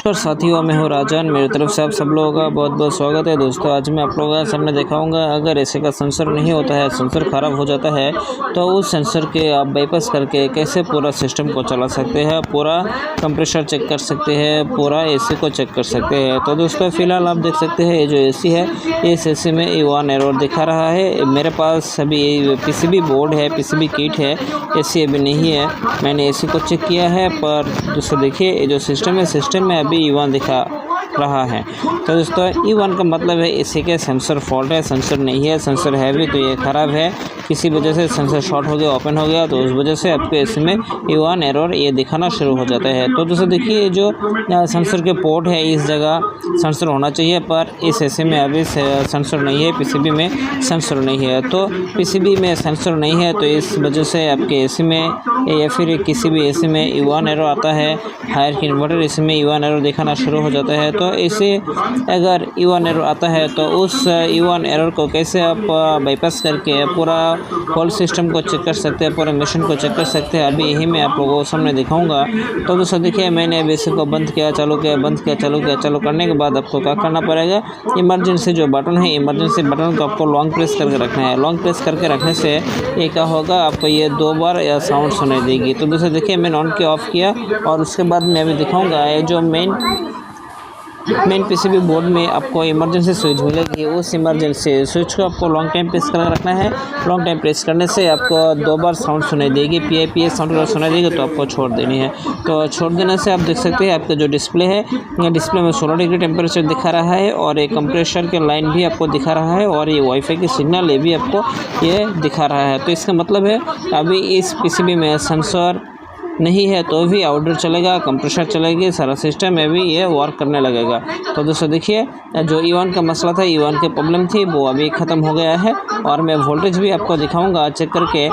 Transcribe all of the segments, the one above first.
नमस्कार साथियों, मैं हूँ राजन। मेरी तरफ से आप सब लोगों का बहुत बहुत स्वागत है। दोस्तों, आज मैं आप लोगों के सामने दिखाऊंगा, अगर एसी का सेंसर नहीं होता है, सेंसर ख़राब हो जाता है, तो उस सेंसर के आप बाईपास करके कैसे पूरा सिस्टम को चला सकते हैं, पूरा कंप्रेसर चेक कर सकते हैं, पूरा एसी को चेक कर सकते हैं। तो दोस्तों, फिलहाल आप देख सकते हैं ये जो एसी है, इस एसी में E1 एरर दिखा रहा है। मेरे पास अभी पीसीबी बोर्ड है, पीसीबी किट है, एसी अभी नहीं है। मैंने एसी को चेक किया है, पर दोस्तों देखिए ये जो सिस्टम है, सिस्टम में अभी E1 दिखा रहा है। तो दोस्तों, E1 का मतलब है इसी के सेंसर फॉल्ट है, सेंसर नहीं है, सेंसर है भी तो ये ख़राब है। किसी वजह से सेंसर शॉर्ट हो गया, ओपन हो गया, तो उस वजह से आपके एसी में E1 एरर ये दिखाना शुरू हो जाता है। तो दोस्तों देखिए, जो सेंसर के पोर्ट है, इस जगह सेंसर होना चाहिए, पर इस एसी में अभी सेंसर नहीं है, पीसीबी में सेंसर नहीं है। तो पीसीबी में सेंसर नहीं है, तो इस वजह से आपके एसी में या फिर किसी भी एसी में E1 एरर आता है। हायर की इन्वर्टर एसी में E1 एरर दिखाना शुरू हो जाता है। तो इसे अगर E1 एरर आता है, तो उस E1 एरर को कैसे आप बाईपास करके पूरा होल सिस्टम को चेक कर सकते हैं, पूरे मशीन को चेक कर सकते हैं, अभी यही मैं आप लोगों को सामने दिखाऊंगा। तो दोस्तों देखिए, मैंने अभी इसी को बंद किया, चालू किया, बंद किया, चालू किया। चालू करने के बाद आपको क्या करना पड़ेगा, इमरजेंसी जो बटन है, इमरजेंसी बटन को आपको लॉन्ग प्रेस करके रखना है। लॉन्ग प्रेस करके रखने से ये क्या होगा, आपको ये 2 बार या साउंड सुनाई देगी। तो दोस्तों देखिए, मैंने ऑन किया, ऑफ किया, और उसके बाद मैं अभी दिखाऊंगा ये जो मेन पीसीबी बोर्ड में आपको इमरजेंसी स्विच मिलेगी। उस इमरजेंसी स्विच को आपको लॉन्ग टाइम प्रेस कर रखना है। लॉन्ग टाइम प्रेस करने से आपको 2 बार साउंड सुनाई देगी, PA साउंड सुनाई देगी, तो आपको छोड़ देनी है। तो छोड़ देने से आप देख सकते हैं आपका जो डिस्प्ले है, डिस्प्ले में 16 डिग्री टेम्परेचर दिखा रहा है, और एक कंप्रेसर के लाइन भी आपको दिखा रहा है, और ये वाईफाई की सिग्नल ये भी आपको ये दिखा रहा है। तो इसका मतलब है अभी इस पीसीबी में सेंसर नहीं है तो भी आउटडोर चलेगा, कंप्रेसर चलेगी, सारा सिस्टम में भी ये वर्क करने लगेगा। तो दोस्तों देखिए, जो E1 का मसला था, E1 की प्रॉब्लम थी, वो अभी ख़त्म हो गया है। और मैं वोल्टेज भी आपको दिखाऊंगा चेक करके,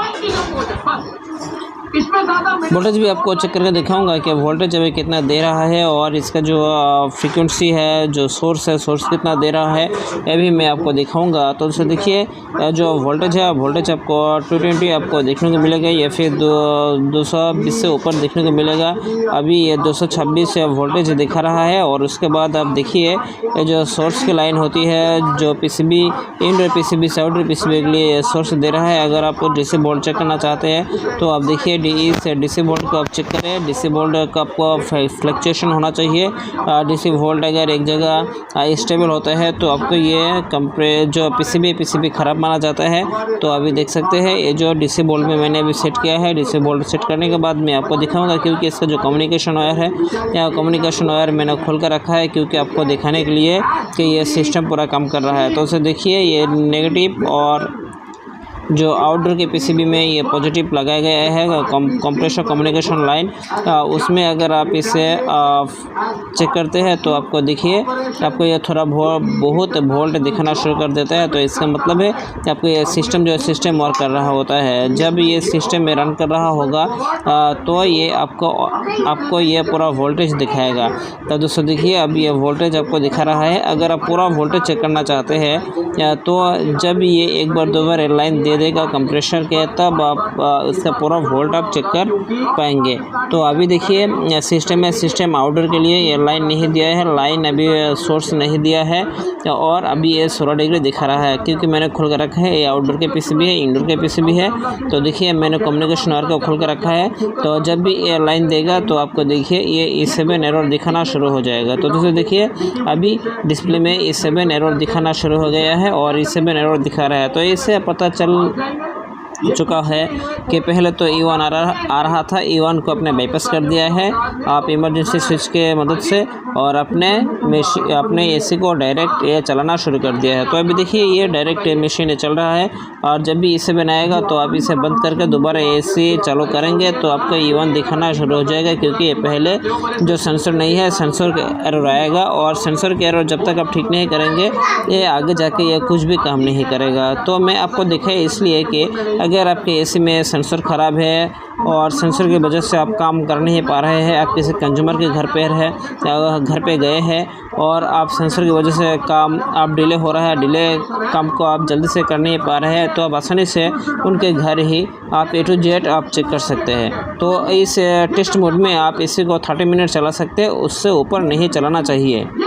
वोल्टेज भी आपको चेक करके दिखाऊंगा कि वोल्टेज अभी कितना दे रहा है, और इसका जो फ्रीक्वेंसी है, जो सोर्स है, सोर्स कितना दे रहा है, ये भी मैं आपको दिखाऊंगा। तो दोस्तों देखिए, जो वोल्टेज है, वोल्टेज आपको 220 आपको देखने को मिलेगा, या फिर 220 से ऊपर देखने को मिलेगा। अभी ये 226 वोल्टेज दिखा रहा है। और उसके बाद आप देखिए, ये जो सोर्स की लाइन होती है, जो पीसीबी इनडोर पीसीबी से आउटडोर पीसीबी के लिए सोर्स दे रहा है। अगर आप डीसी वोल्ट चेक करना चाहते हैं, तो आप देखिए इस डीसी वोल्ट को आप चेक करें। डीसी वोल्ट का आपको फ्लक्चुएशन होना चाहिए। डीसी वोल्ट अगर एक जगह स्टेबल होता है, तो आपको ये जो पीसीबी ख़राब माना जाता है। तो अभी देख सकते हैं, ये जो डीसी वोल्ट में मैंने अभी सेट किया है, डीसी वोल्ट सेट करने के बाद मैं आपको दिखाऊंगा, क्योंकि इसका जो कम्युनिकेशन वायर है, या कम्युनिकेशन वायर मैंने खोल कर रखा है, क्योंकि आपको दिखाने के लिए कि ये सिस्टम पूरा काम कर रहा है। तो उसे देखिए, ये नेगेटिव और जो आउटडोर के पीसीबी में ये पॉजिटिव लगाया गया है, कंप्रेसर कम्युनिकेशन लाइन, उसमें अगर आप इसे चेक करते हैं, तो आपको देखिए, आपको ये थोड़ा बहुत वोल्ट दिखाना शुरू कर देता है। तो इसका मतलब है कि आपको ये सिस्टम जो है, सिस्टम वर्क कर रहा होता है। जब ये सिस्टम में रन कर रहा होगा, तो ये आपको ये पूरा वोल्टेज दिखाएगा। तो दोस्तों देखिए, अब ये वोल्टेज आपको दिखा रहा है। अगर आप पूरा वोल्टेज चेक करना चाहते हैं, तो जब ये 1 बार 2 बार लाइन दे देगा कंप्रेसर के, तब आप इसका पूरा वोल्ट आप चेक कर पाएंगे। तो अभी देखिए, सिस्टम में सिस्टम आउटडोर के लिए ये लाइन नहीं दिया है, लाइन अभी सोर्स नहीं दिया है, और अभी ये 16 डिग्री दिखा रहा है, क्योंकि मैंने खोल कर रखा है। ये आउटडोर के पीसीबी है, इंडोर के पीसीबी है। तो देखिए, मैंने कम्युनिकेशन वायर को खोल कर रखा है। तो जब भी ये लाइन देगा, तो आपको देखिए ये E7 एरर दिखाना शुरू हो जाएगा। तो दोस्तों देखिए, अभी डिस्प्ले में E7 एरर दिखाना शुरू हो गया है, और E7 एरर दिखा रहा है। तो इससे पता चल चुका है कि पहले तो E1 आ रहा था, E1 को अपने बाईपास कर दिया है आप इमरजेंसी स्विच के मदद से, और अपने एसी को डायरेक्ट ये चलाना शुरू कर दिया है। तो अभी देखिए, ये डायरेक्ट मशीन चल रहा है, और जब भी इसे बनाएगा, तो आप इसे बंद करके दोबारा एसी चालू करेंगे, तो आपका E1 दिखाना शुरू हो जाएगा, क्योंकि ये पहले जो सेंसर नहीं है, सेंसर का एरर आएगा, और सेंसर के एरर जब तक आप ठीक नहीं करेंगे, ये आगे जाके ये कुछ भी काम नहीं करेगा। तो मैं आपको दिखाई इसलिए कि अगर आपके एसी में सेंसर ख़राब है और सेंसर की वजह से आप काम कर नहीं पा रहे हैं, आप किसी कंज्यूमर के घर पे है या घर पे गए हैं और आप सेंसर की वजह से काम आप डिले हो रहा है, डिले काम को आप जल्दी से कर नहीं पा रहे हैं, तो आप आसानी से उनके घर ही आप A to Z आप चेक कर सकते हैं। तो इस टेस्ट मोड में आप इसी को 30 मिनट चला सकते हैं, उससे ऊपर नहीं चलाना चाहिए।